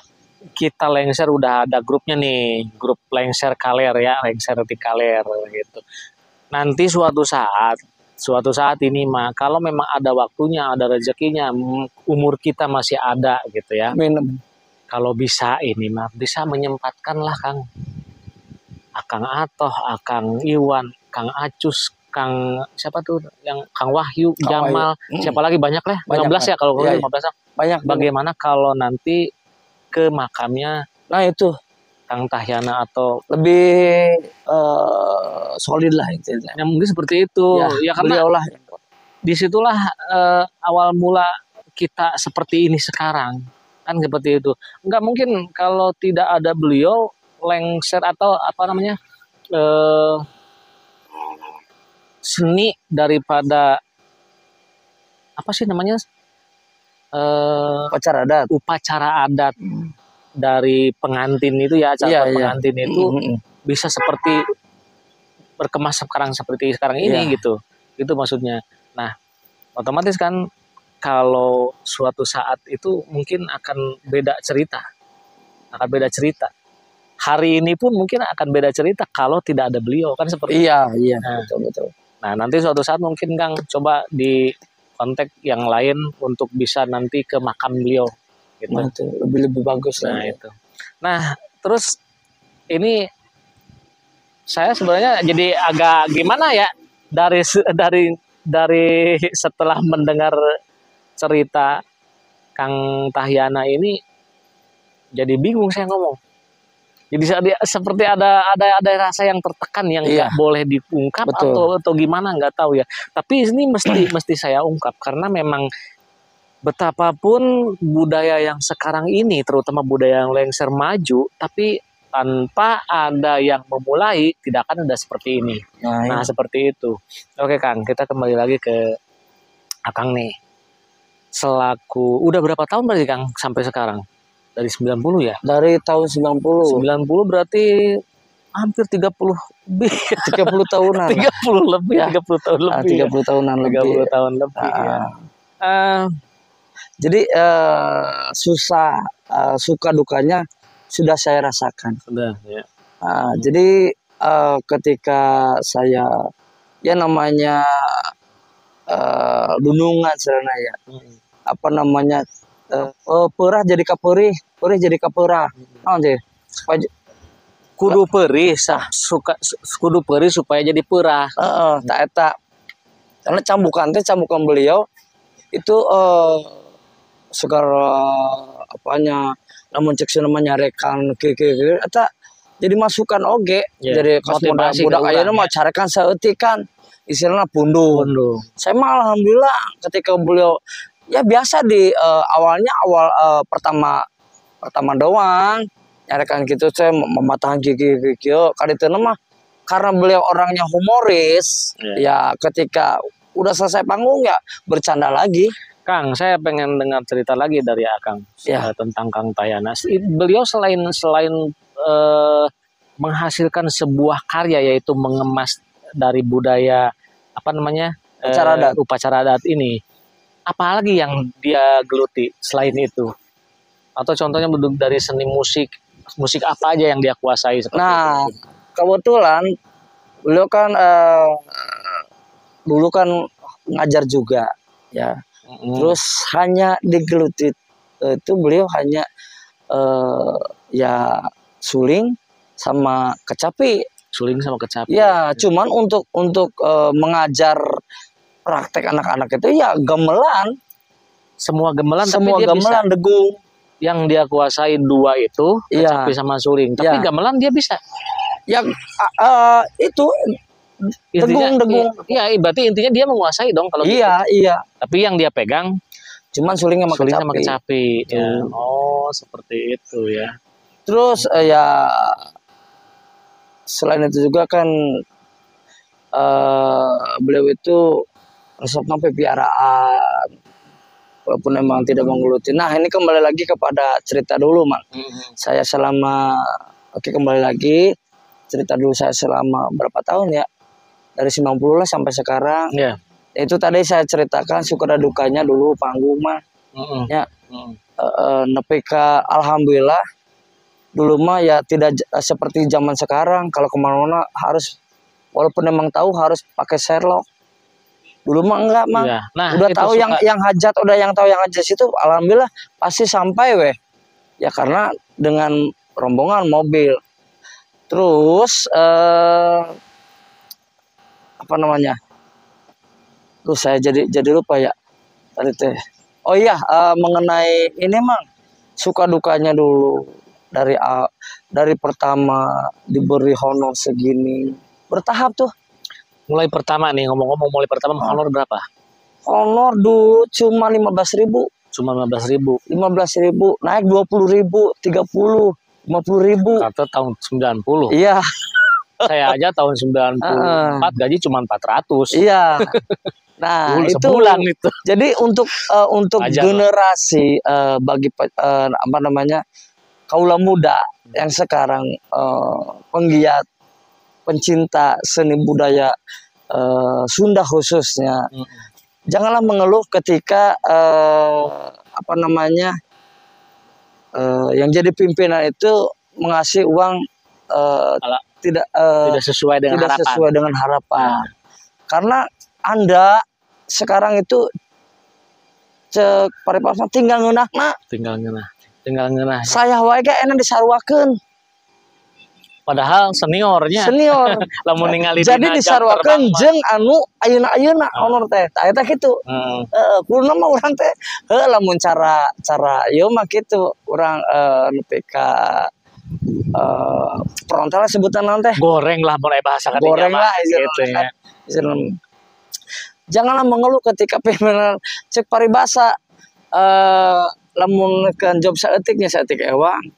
kita lengser udah ada grupnya nih, grup lengser kaler ya, lengser di kaler gitu. Nanti suatu saat ini mah kalau memang ada waktunya, ada rezekinya, umur kita masih ada gitu ya. Minum. Kalau bisa ini mah bisa menyempatkan lah Kang. Akang Atoh, Akang Iwan, Kang Acus, Kang siapa tuh yang Kang Wahyu, Jamal, siapa lagi banyak lah, 15 ya kalau ya, 15. Banyak. Bagaimana kalau nanti ke makamnya Nah itu Kang Tahyana atau lebih solid lah itu. Ya mungkin seperti itu. Ya karena beliaulah. Disitulah awal mula kita seperti ini sekarang. Kan seperti itu. Enggak mungkin kalau tidak ada beliau lengser atau apa namanya seni daripada apa sih namanya upacara adat dari pengantin itu ya acara pengantin itu bisa seperti berkemas seperti sekarang ini gitu maksudnya. Nah otomatis kan kalau suatu saat itu mungkin akan beda cerita hari ini pun mungkin akan beda cerita kalau tidak ada beliau kan seperti betul. Nah nanti suatu saat mungkin Kang coba di kontak yang lain untuk bisa nanti ke makam beliau gitu. Nah, itu lebih bagus lah itu. Nah terus ini saya sebenarnya jadi agak gimana ya dari setelah mendengar cerita Kang Tahyana ini jadi bingung saya ngomong. Jadi seperti ada rasa yang tertekan yang nggak boleh diungkap atau gimana nggak tahu ya. Tapi ini mesti saya ungkap karena memang betapapun budaya yang sekarang ini terutama budaya yang lengser maju tapi tanpa ada yang memulai tidak akan ada seperti ini. Nah seperti itu. Oke Kang, kita kembali lagi ke Akang nih. Selaku udah berapa tahun berarti Kang sampai sekarang? Dari 90 ya? Dari tahun 90. 90 berarti hampir 30 lebih. 30 tahunan. 30 lebih, ya. 30 tahun lebih. 30 tahunan 30 lebih. tahun lebih. Ya. Jadi suka dukanya sudah saya rasakan. Sudah, ya. Jadi ketika saya ya namanya dunungan serana ya. Apa namanya perah jadi kaperih jadi kaperah. Kudu perih kudu perih supaya jadi perah. Tak eta. Karena cambukan beliau itu segala apanya namun cek namanya rekan eta jadi masukan oge jadi motivasi budak ayeuna mah carekan saeutikan istilahnya punduh. Saya mah alhamdulillah ketika beliau ya biasa di awal pertama doang nyarekan gitu saya mematahkan gigi kaditeuna mah karena beliau orangnya humoris ya ketika udah selesai panggung ya bercanda lagi. Kang, saya pengen dengar cerita lagi dari Akang tentang Kang Tahyana. Beliau selain menghasilkan sebuah karya yaitu mengemas dari budaya apa namanya upacara adat ini, apalagi yang dia geluti selain itu? Atau contohnya dari seni musik apa aja yang dia kuasai? Nah, kebetulan beliau kan dulu kan ngajar juga ya. Terus hanya digeluti itu beliau hanya ya suling sama kecapi. Suling sama kecapi. Ya, cuman untuk mengajar praktek anak-anak itu ya gamelan, Semua gamelan semua tapi dia bisa. gamelan degung. Yang dia kuasai dua itu Iya. kecapi sama suling. Tapi Iya. gamelan dia bisa. Yang itu Intinya, degung. iya, berarti intinya dia menguasai dong kalau gitu. Iya. Tapi yang dia pegang Cuman sulingnya sama suling sama kecapi. kecapi. Ya. Oh, seperti itu ya. Terus ya selain itu juga kan beliau itu resepnya piaraan, walaupun memang tidak menggeluti. Nah ini kembali lagi kepada cerita dulu, Mang. Saya kembali lagi cerita dulu saya selama berapa tahun ya, dari 90 lah sampai sekarang. Ya. Itu tadi saya ceritakan suka dan dukanya dulu panggung mah. Ya. Nepi ka alhamdulillah dulu mah ya tidak seperti zaman sekarang. Kalau kemana-mana harus, walaupun memang tahu harus pakai Sherlock. Dulu mah enggak mah. Iya. Nah, udah itu tahu yang hajat, udah yang tahu yang hajat itu alhamdulillah pasti sampai weh. Ya karena dengan rombongan mobil. Terus apa namanya? Terus saya jadi lupa ya tadi teh. Oh iya, mengenai ini Mang, suka dukanya dulu dari pertama diberi honor segini, bertahap tuh. mulai pertama nih, ngomong-ngomong mulai pertama honor berapa? Honor dulu cuma 15.000. Cuma 15.000. 15.000, naik 20.000, 30, 50.000. Kata tahun 90. Iya. Saya aja tahun 94 gaji cuma 400. Iya. Nah, itu sebulan itu. Jadi untuk Ajar generasi bagi apa namanya kaula muda yang sekarang penggiat, pencinta seni budaya Sunda khususnya, janganlah mengeluh ketika apa namanya yang jadi pimpinan itu mengasih uang tidak sesuai dengan harapan. Karena Anda sekarang itu cek paripurna tinggal ngeunah. Saya wae ge enak disarwakeun. Padahal seniornya. Lamun ningali jadi disarwakeun jeung anu ayeuna honor teh. Tah eta kitu. Kuluna mah urang teh lamun cara ieu mah kitu urang nepi ka perontal sebutan naon teh. Goreng lah mulai bahasa kan. Goreng lah gitu ya. Janganlah mengeluh ketika pimpinan cek paribasa lamun ke job saeutiknya saeutik ewang.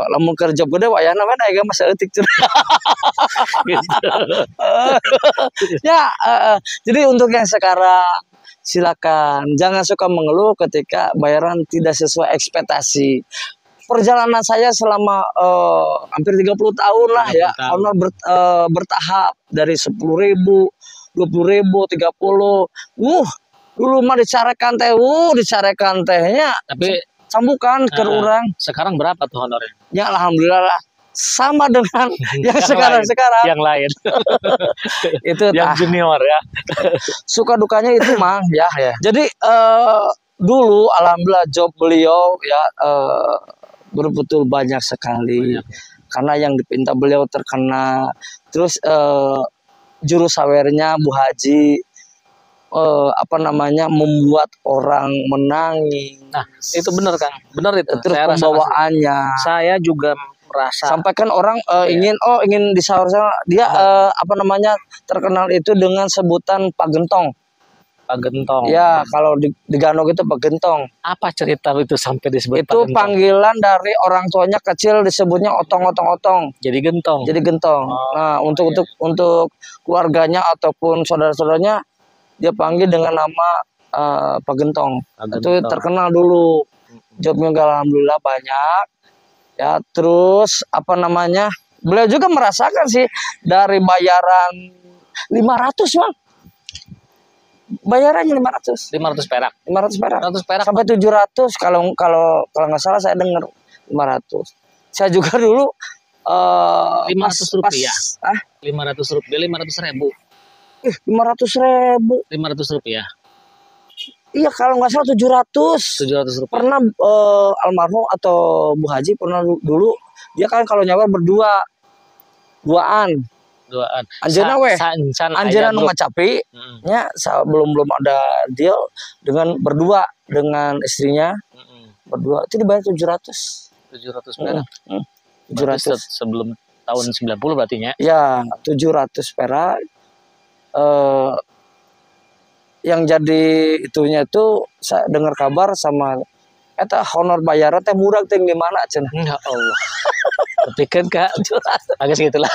Lamun ke job gede wayahna mah aya mah saeutik gitu. Ya, jadi untuk yang sekarang silakan jangan suka mengeluh ketika bayaran tidak sesuai ekspektasi. Perjalanan saya selama hampir 30 tahun lah ya, honor bertahap dari 10.000, 20.000, 30. Dulu mah dicarekan tehnya. Tapi sambukan ke urang. Sekarang berapa tuh honornya? Ya alhamdulillah lah. Sama dengan yang sekarang. Yang lain. Itu yang junior ya. Suka dukanya itu mah ya. Jadi dulu alhamdulillah job beliau ya betul banyak sekali. Karena yang dipinta beliau terkena. Terus juru sawernya Bu Haji apa namanya membuat orang menangis. Nah, itu benar Kang. Benar itu. Terus saya pembawaannya. Saya juga merasa. Sampai kan orang ingin disaur sama dia apa namanya terkenal itu dengan sebutan Pak Gentong. Pak Gentong. Ya, kalau di Ganog itu Pak Gentong. Apa cerita itu sampai disebut itu Pak Gentong? Panggilan dari orang tuanya kecil disebutnya otong. Jadi Gentong. Nah, untuk keluarganya ataupun saudara-saudaranya dia panggil dengan nama Pak Gentong. Itu terkenal dulu. Jobnya alhamdulillah banyak. Ya, terus apa namanya? Beliau juga merasakan sih dari bayaran 500, Bang. Bayarannya 500 perak. 500 perak sampai 700 kalau nggak salah saya dengar 500. Saya juga dulu 500 rupiah. 500.000. 500.000. 500 rupiah. Iya kalau nggak salah 700 rupiah. Pernah almarhum atau Bu Haji pernah dulu dia kan kalau nyawa duaan. duaan. Anjeunna weh. Sancan Anjeunna aya nu grup. ngacapi nya belum ada deal dengan berdua dengan istrinya berdua itu dibayar 700. 700 perak. 700 sebelum tahun 90 berarti nya. ya 700 perak. Yang jadi itunya itu saya dengar kabar sama eta honor bayaran teh murah teh di mana cenah. Ya Allah. Tapi kan Kak agak segitulah.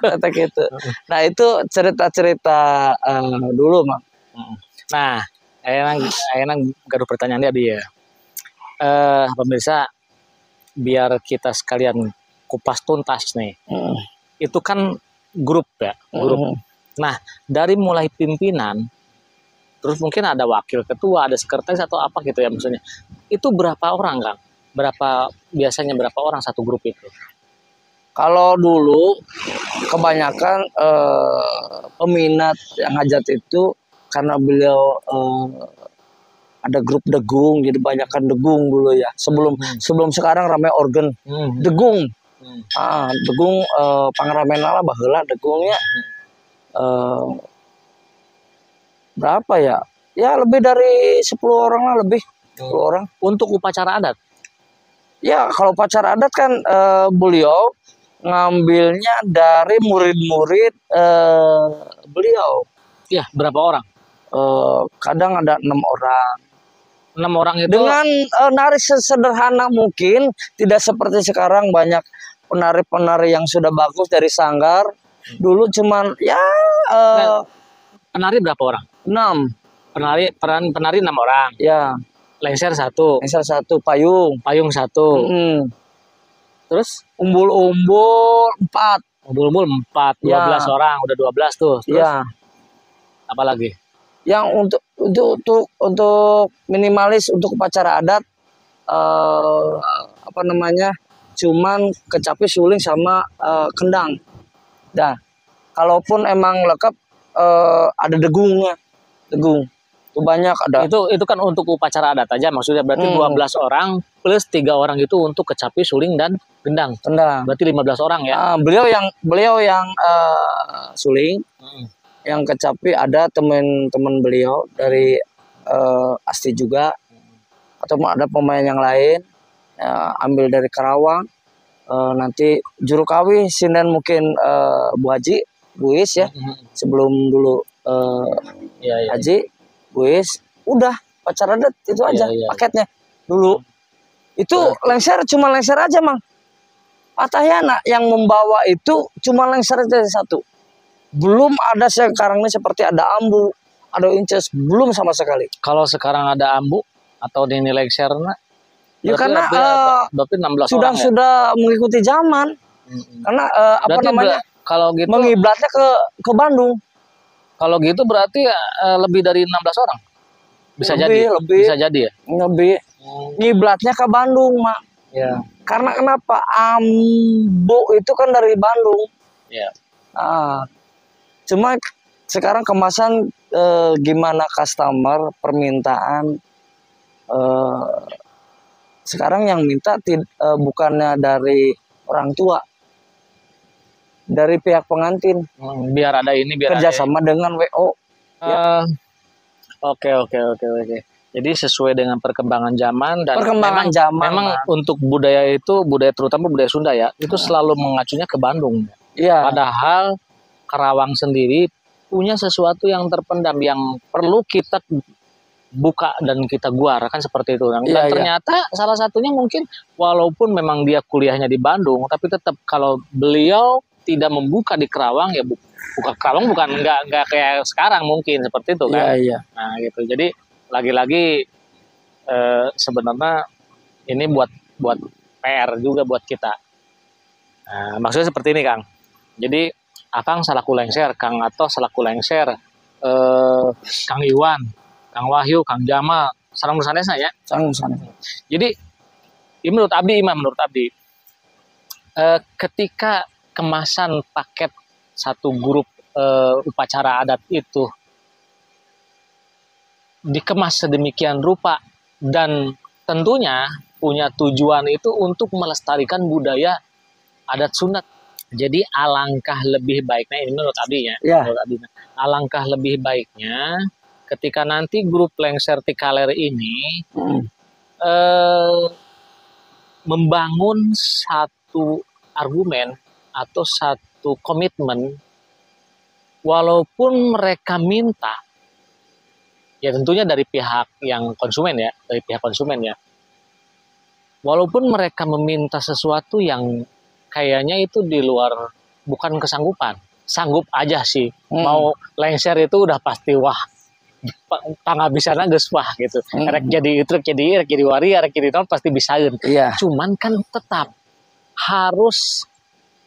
Eta gitu. Nah, itu cerita-cerita dulu, Mang. Nah, ayeuna gaduh pertanyaan dia. Pemirsa, biar kita sekalian kupas tuntas nih. Itu kan grup ya, grup. Nah, dari mulai pimpinan, terus mungkin ada wakil ketua, ada sekretaris atau apa gitu ya maksudnya. Itu berapa orang, Kang? Biasanya berapa orang satu grup itu? Kalau dulu kebanyakan peminat yang hajat itu karena beliau ada grup degung, jadi banyakkan degung dulu ya. Sebelum sekarang ramai organ degung. Degung pangramen lah baheula degungnya. Berapa ya? Ya lebih dari 10 orang lah, lebih 10 orang. Untuk upacara adat? Ya kalau upacara adat kan beliau ngambilnya dari murid-murid beliau. Ya, berapa orang? Kadang ada 6 orang. 6 orang itu dengan nari sederhana mungkin, tidak seperti sekarang banyak penari-penari yang sudah bagus dari sanggar. Dulu cuman ya penari berapa orang? 6. Penari 6 orang. Ya. Lengser 1. Lengser 1, payung 1. Terus umbul-umbul 4. Umbul-umbul 4, 12 orang, udah 12 tuh. Terus ya. Apa lagi? Yang untuk minimalis untuk upacara adat cuman kecapi, suling sama kendang. Dah. Kalaupun emang lengkap ada degungnya. Degung. Itu banyak ada. Itu kan untuk upacara adat aja maksudnya, berarti 12 orang plus 3 orang itu untuk kecapi, suling dan gendang. Berarti 15 orang ya. Beliau yang suling. Yang kecapi ada teman-teman beliau dari Asti juga, atau ada pemain yang lain ambil dari Karawang. Nanti juru kawi sinden mungkin Bu Haji, Bu Is ya, sebelum dulu Haji, Bu Is, udah pacar adat itu aja paketnya dulu. Itu lengser cuma lengser aja, Mang. Patahyana yang membawa itu cuma lengser aja satu. Belum ada sekarang ini seperti ada ambu, ada inces, belum sama sekali. Kalau sekarang ada ambu atau dinilai lengserna, ya karena berarti 16 sudah orang ya? Sudah mengikuti zaman. Karena kalau gitu mengiblatnya ke Bandung. Kalau gitu berarti lebih dari 16 orang. Bisa jadi ya. Lebih. Ngiblatnya ke Bandung, Mak. Ya. Karena kenapa? Ambu itu kan dari Bandung. Ya. Cuma sekarang kemasan gimana customer permintaan, sekarang yang minta bukannya dari orang tua, dari pihak pengantin. Biar ada ini, biar kerjasama dengan WO. Oke. Jadi sesuai dengan perkembangan zaman dan memang untuk budaya terutama budaya Sunda ya, itu selalu mengacunya ke Bandung. Iya. Padahal Karawang sendiri punya sesuatu yang terpendam yang perlu kita buka dan kita guar, kan seperti itu. Dan ternyata salah satunya mungkin walaupun memang dia kuliahnya di Bandung, tapi tetap kalau beliau tidak membuka di Karawang, ya buka Karawang bukan nggak kayak sekarang mungkin seperti itu kan. Iya. Nah gitu. Jadi lagi-lagi sebenarnya ini buat PR juga buat kita. Nah, maksudnya seperti ini, Kang. Jadi Akang selaku lengser, Kang Atos selaku lengser, Kang Iwan, Kang Wahyu, Kang Jamal, sareng sanesna ya. Jadi menurut Abdi, ketika kemasan paket satu grup upacara adat itu dikemas sedemikian rupa dan tentunya punya tujuan itu untuk melestarikan budaya adat Sunda. Jadi alangkah lebih baiknya ini menurut Abi ya, Ya. menurut Abi. Alangkah lebih baiknya ketika nanti grup lengser Tikaler ini Hmm. eh, membangun satu argumen atau satu komitmen, walaupun mereka minta, ya tentunya dari pihak yang konsumen ya, dari pihak konsumen ya, walaupun mereka meminta sesuatu yang kayaknya itu di luar bukan kesanggupan, sanggup aja sih, mau lengser itu udah pasti wah, tangga bisa geus wah gitu. Rek jadi truk jadi wari, rek jadi non pasti bisaeun. Iya. Cuman kan tetap harus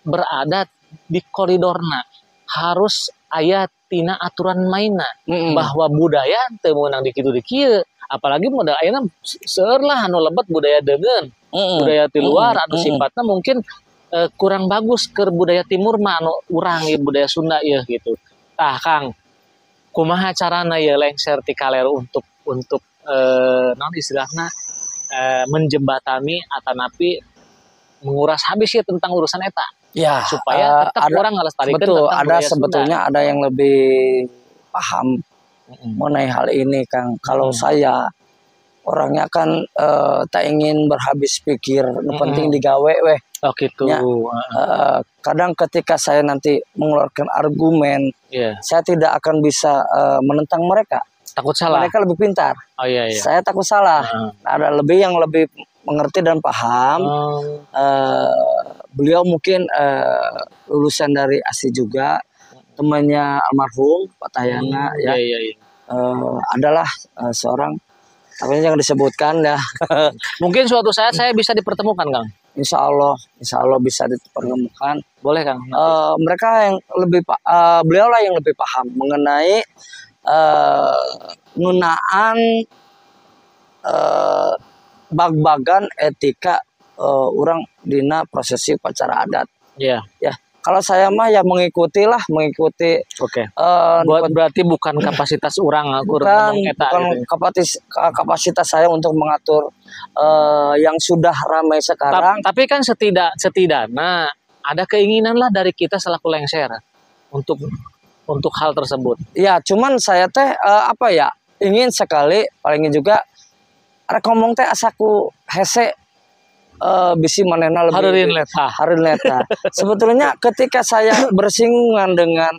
berada di koridorna, harus aya tina aturan mainna, bahwa budaya teu meunang di kitu di kieu, apalagi modal ayeuna seueur lah anu lebet budaya deungeun, budaya ti luar anu sifatna mungkin kurang bagus ke budaya timur mah anu urang ya budaya Sunda ya gitu. Tah Kang, kumaha carana ya lengser Tikaler untuk non istilahna menjembatani atanapi menguras habis ya tentang urusan eta. Ya, Supaya tetap orang ngelestarikan betul, tentang ada budaya sebetulnya Sunda. ada yang lebih paham mengenai hal ini, Kang. Kalau saya orangnya kan tak ingin berhabis pikir, penting digawe weh. Oh gitu. Ya, kadang ketika saya nanti mengeluarkan argumen, saya tidak akan bisa menentang mereka. Takut salah. Mereka lebih pintar. Oh iya iya. Saya takut salah. Ada lebih yang lebih mengerti dan paham. Beliau mungkin lulusan dari ASI juga, temannya almarhum Pak Tayana ya. Iya, iya. Adalah seorang, tapi jangan disebutkan ya. Mungkin suatu saat saya bisa dipertemukan, Kang. Insya Allah bisa dipertemukan. Boleh, Kang. Mereka yang lebih, beliau lah yang lebih paham mengenai penggunaan bag-bagan etika orang dina prosesi upacara adat. Iya. Ya, kalau saya mah ya mengikuti. Oke. Berarti bukan kapasitas orang bukan eta, gitu. kapasitas saya untuk mengatur yang sudah ramai sekarang. Tapi kan setidaknya ada keinginan lah dari kita selaku lengser untuk hal tersebut. Ya, cuman saya teh ingin sekali paling juga rek ngomong teh asaku hese bisi manena lebih hareun leta. Sebetulnya ketika saya bersinggungan dengan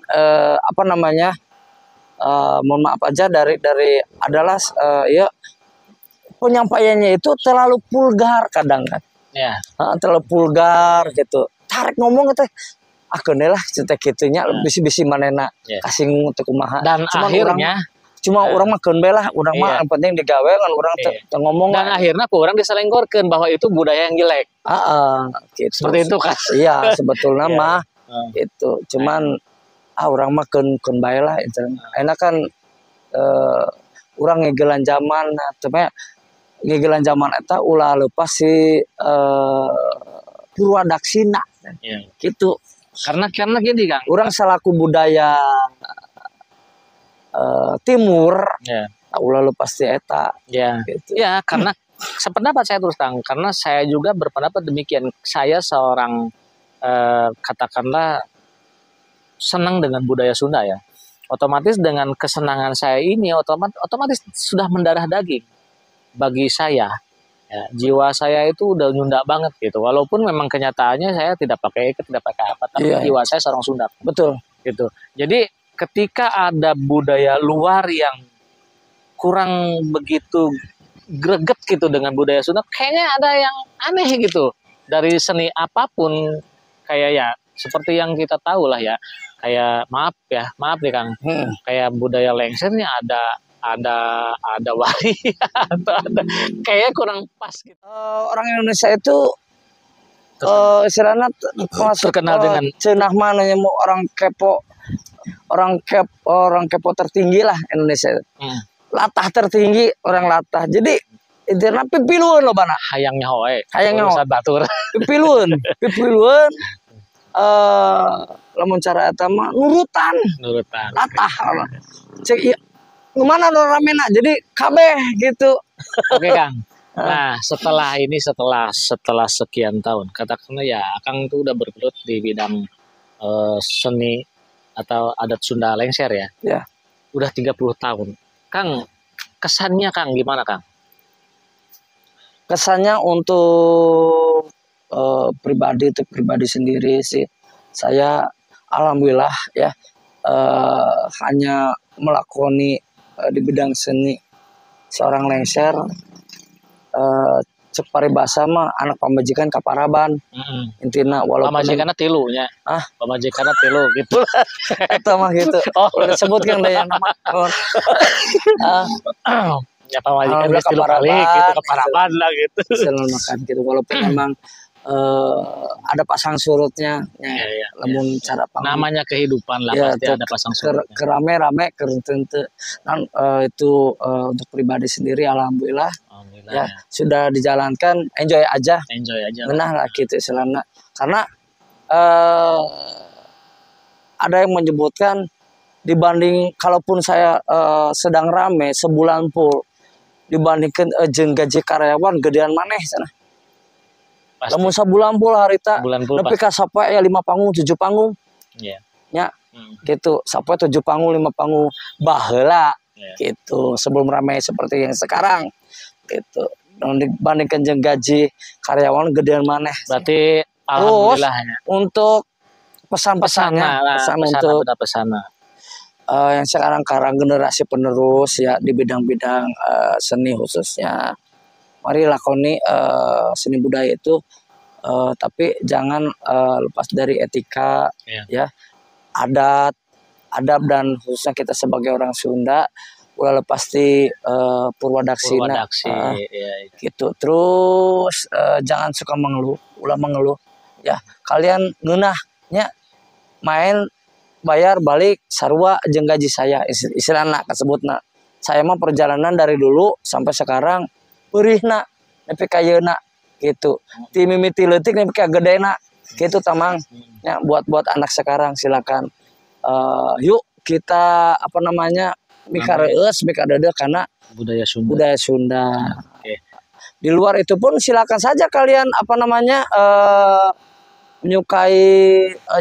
mohon maaf aja dari adalah ya penyampaiannya itu terlalu vulgar kadang kan. Ya. Terlalu vulgar gitu. Tarik ngomong teh akeun lah cetek kitunya bisi manena kasinggung teu kumaha. Dan cuman akhirnya orang mah keun lah, orang mah yang penting digawe kan orang ngomong. Dan akhirnya orang diselengkorkeun bahwa itu budaya yang jelek. Gitu. Seperti itu kan. Iya, sebetulnya mah itu. Cuman orang mah keun bae lah itu. Enak kan orang ngegelan zaman, tapi ngegelan zaman eta ulah lepas si Purwadaksina. Gitu. Karena gini, Kang. Orang selaku budaya timur, ulah lepas si eta. Gitu. Ya, karena sependapat saya terus Kang, karena saya juga berpendapat demikian. Saya seorang katakanlah senang dengan budaya Sunda ya. Otomatis dengan kesenangan saya ini otomatis sudah mendarah daging bagi saya. Ya, jiwa saya itu udah nyunda banget gitu. Walaupun memang kenyataannya saya tidak pakai ikat, tidak pakai apa, tapi jiwa saya seorang Sunda. Betul. Gitu. Jadi ketika ada budaya luar yang kurang begitu greget gitu dengan budaya Sunda, kayaknya ada yang aneh gitu dari seni apapun. Kayak ya seperti yang kita tahu lah ya, kayak maaf nih Kang, kayak budaya lengsernya ada wari atau ada kayaknya kurang pas gitu. Orang Indonesia itu istilahnya terkenal dengan cenah mananya orang kepo tertinggi lah Indonesia. Latah tertinggi, orang latah. Jadi intinya pipilueun lobana. Hayangnya hoe. Batur. Pipilueun. Lamun cara eta mah nurutan. Latah. Cek ieu mana ramena. Jadi kabeh gitu. Oke, Kang. Nah, setelah sekian tahun, katakanlah ya, Kang itu udah bergelut di bidang seni atau adat Sunda lengser ya. Ya. Udah 30 tahun. Kang, kesannya Kang gimana Kang? Kesannya untuk pribadi sendiri sih, saya alhamdulillah ya hanya melakoni di bidang seni seorang lengser, cek paribasa mah anak pamajikan kaparaban. Intina walaupun Pamajikanna tilu nya. Pamajikanna tilu gitu. Eta mah gitu. Oh, udah sebut yang daya nama. Ya pamajikan Alhamdulillah tilu kali gitu kaparaban lah gitu. Selalu makan gitu walaupun memang ada pasang surutnya ya, namun cara namanya kehidupan lah ya, pasti ada pasang surutnya. Kerame-rame kerentente. Itu untuk pribadi sendiri alhamdulillah ya, sudah dijalankan, enjoy aja nah lah gitu selama, karena ada yang menyebutkan dibanding kalaupun saya sedang rame sebulan full dibandingkan jeung gaji karyawan gedean maneh sana. Namun sebulan full harita nepi ka sapoe ya 5 panggung 7 panggung. Iya. Ya. Gitu, sapoe 7 panggung 5 panggung baheula gitu sebelum ramai seperti yang sekarang. Gitu. Dibandingkan jeung gaji karyawan gedean maneh. Berarti alhamdulillah untuk pesan-pesannya pesan yang sekarang generasi penerus ya di bidang-bidang seni khususnya, mari lakoni seni budaya itu, tapi jangan lepas dari etika ya, adab dan khususnya kita sebagai orang Sunda ulah lepas di purwadaksina gitu. Terus jangan suka mengeluh, ulah mengeluh ya, kalian ngeunahnya main bayar balik sarua jeung gaji saya istilahna kasebutna. Saya mah perjalanan dari dulu sampai sekarang peurihna nepi ka yeuna gitu. Ti mimiti leutik nepi ka gedena gitu tamang. Ya buat anak sekarang silakan yuk kita mikareueus mikadeudeuk kana budaya Sunda. Okay. Di luar itu pun silakan saja kalian menyukai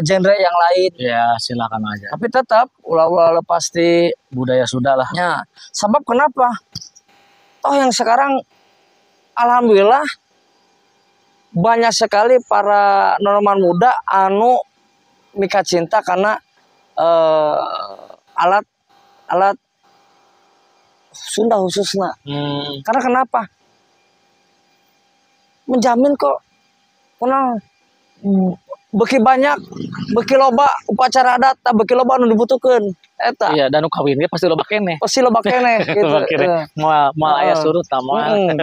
genre yang lain. Ya, silakan aja. Tapi tetap ulah pasti budaya Sunda lah. Ya, sebab kenapa? Toh yang sekarang alhamdulillah banyak sekali para norman muda anu mika cinta karena alat Sunda khususnya. Karena kenapa? Menjamin kok kenal beki banyak, beki loba upacara adat, beki loba anu dibutuhkeun eta. Iya, dan kawin ge pasti loba keneh. Pasti loba keneh gitu. Moal aya surut tamal.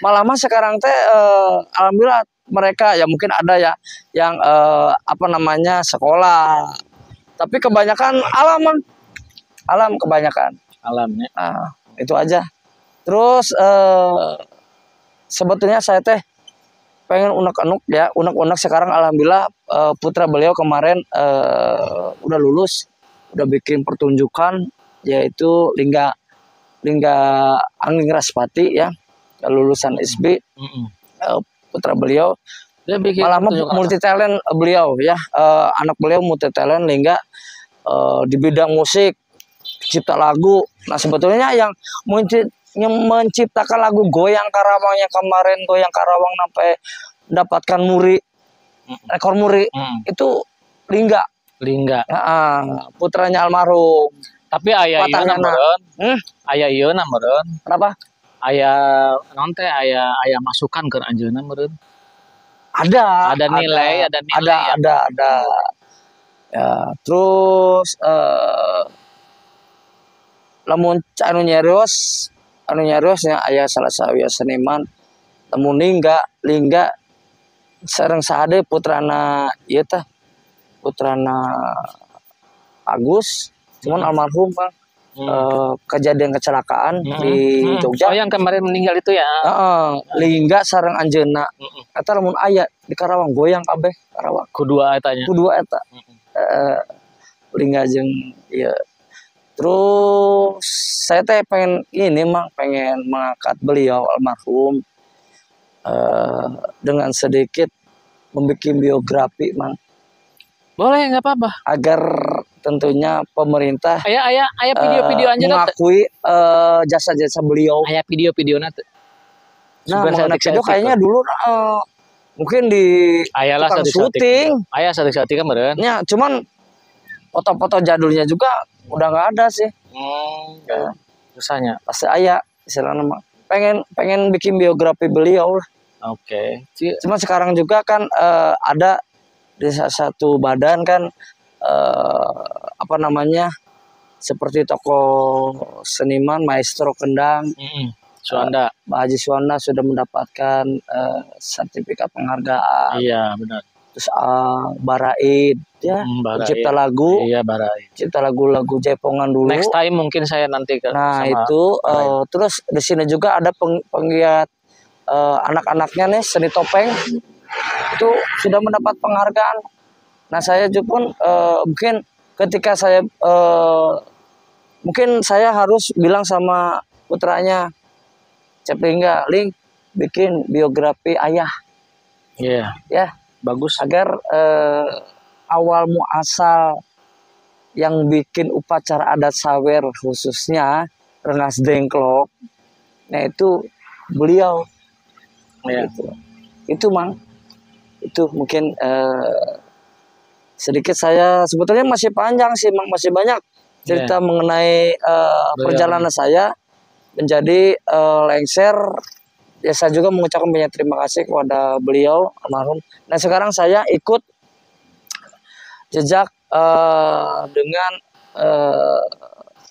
Malah mah sekarang teh alhamdulillah mereka ya mungkin ada ya yang sekolah. Tapi kebanyakan alam kebanyakan. Alamnya. Nah, itu aja. Terus sebetulnya saya teh pengen unek-unek sekarang alhamdulillah putra beliau kemarin udah lulus, udah bikin pertunjukan yaitu Lingga Angling Raspati ya, lulusan SB. Putra beliau dia bikin malah multi talent beliau ya, anak beliau multi talent Lingga di bidang musik, cipta lagu. Nah sebetulnya yang menciptakan lagu Goyang Karawangnya kemarin, Goyang Karawang sampai mendapatkan rekor muri itu Lingga. Putranya almarhum. Tapi aya ieu meureun. Aya ieu meureun. Kenapa? Aya naon teh aya masukan ke anjeunna meureun. Ada nilai. Ada. Ya, terus lamun anu nyariosnya aya salah sawiya seniman lamun Lingga sareng sahade putrana ieu teh putrana Agus cuman almarhum Bang. Kejadian kecelakaan di Jogja. Oh yang kemarin meninggal itu ya. Lingga sareng anjeunna. Eta lamun aya di Karawang goyang kabeh Karawang. Kudua eta. Lingga jeung ieu. Terus saya teh pengen mengangkat beliau almarhum dengan sedikit membuat biografi Mang. Boleh, nggak apa-apa. agar tentunya pemerintah Aya video-video anjeun teh. mengakui jasa-jasa beliau. Aya video-video na teh. Nah, Sugan mengenai saeutik-saeutik video kayaknya dulu mungkin di aya lah tukang saeutik-saeutik. syuting. Aya saeutik-saeutik kan meureun. Ya, cuman foto-foto jadulnya juga udah nggak ada sih. Ya, Susahnya. pasti aya istilahnya mah. Pengen bikin biografi beliau lah. Oke. Cuma sekarang juga kan ada di satu badan kan apa namanya, seperti tokoh seniman maestro kendang Suanda. Pak Haji Suanda sudah mendapatkan sertifikat penghargaan. Iya, benar. Terus Baraid ya, pencipta lagu. Iya, Baraid. Cipta lagu-lagu Jaipongan dulu. Next time mungkin saya nanti ke Nah, sama itu terus di sini juga ada penggiat anak-anaknya nih, seni topeng. Itu sudah mendapat penghargaan. Nah, saya juga pun mungkin ketika saya mungkin saya harus bilang sama putranya, Cepingga, Ling, bikin biografi ayah. Iya. Ya, Bagus. agar awal muasal yang bikin upacara adat sawer khususnya Rengas Dengklok, nah itu beliau. Iya. Gitu. Itu Mang, itu mungkin sedikit saya sebetulnya masih panjang sih Mang, masih banyak cerita mengenai perjalanan saya menjadi lengser. Ya, saya juga mengucapkan banyak terima kasih kepada beliau almarhum. Nah, sekarang saya ikut jejak dengan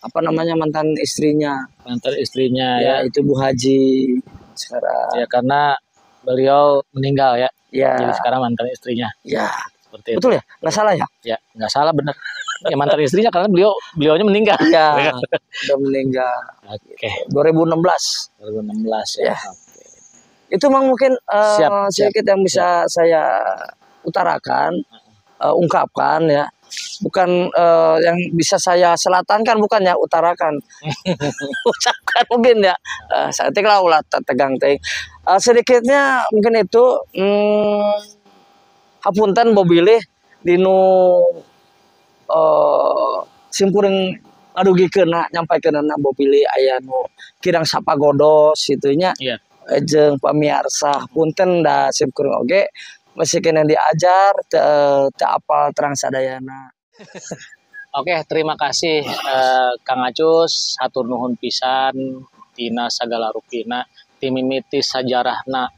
apa namanya, mantan istrinya. Mantan istrinya Ya, itu Bu Haji sekarang. Ya, karena beliau meninggal ya. Ya. Jadi sekarang mantan istrinya. Ya. Seperti Betul itu. ya? Nggak salah ya? Ya, nggak salah, benar. Ya, mantan istrinya karena beliaunya meninggal. Ya. Udah meninggal. Oke. 2016. 2016 Ya. ya. Itu Mang mungkin Siap. sedikit yang bisa saya utarakan, ungkapkan ya. Bukan yang bisa saya selatankan, bukan ya, utarakan. Ucapkan mungkin ya. Saya tinggal ulah tegang teh. Sedikitnya mungkin itu hapunten bobilih dinu simpuring ngadugikeun nyampaikeun bobilih aya nu kirang sapagodos situnya. Iya. Jeung pamiarsa punten da simkuring oge meskipun yang diajar teu apal terang sadayana. Oke, terima kasih Kang Acus, hatur nuhun pisan tina sagala rupina ti mimiti sajarahna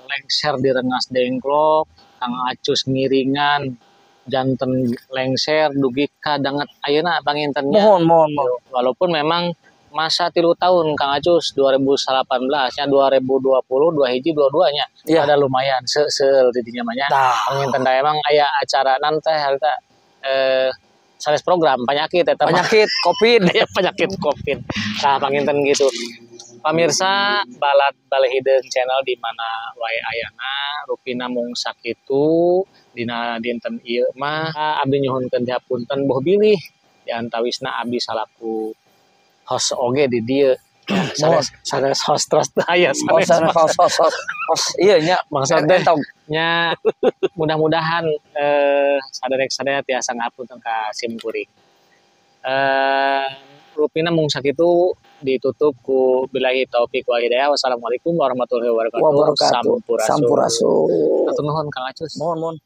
lengser di Rengas Dengklok, Kang Acus ngiringan janten lengser dugi ka danget ayeuna pangintennya. Mohon. Walaupun memang masa 3 tahun Kang Acus 2018 nya 2020 22 nya ada lumayan seul tidinya mah nya. Panginten da emang aya acara nanti harita sales program penyakit eta Covid ya, penyakit Covid. Nah, panginten gitu. Pamirsa Balad Balehideung channel di mana wae ayana rupina mung sakitu dina dinten ieu mah abdi nyuhunkeun dihapunten boh bilih di antawisna abdi salaku host oge di dieu. Sanes host terus aya host iya nya maksudnya nya mudah-mudahan saderek-saderek tiasa ngapunten ka simkuring. Rupina mung sakitu ditutup ku billahi taufik wal hidayah. Wassalamualaikum warahmatullahi wabarakatuh. Sampurasun. Hatur nuhun Kang Acus. Mohon.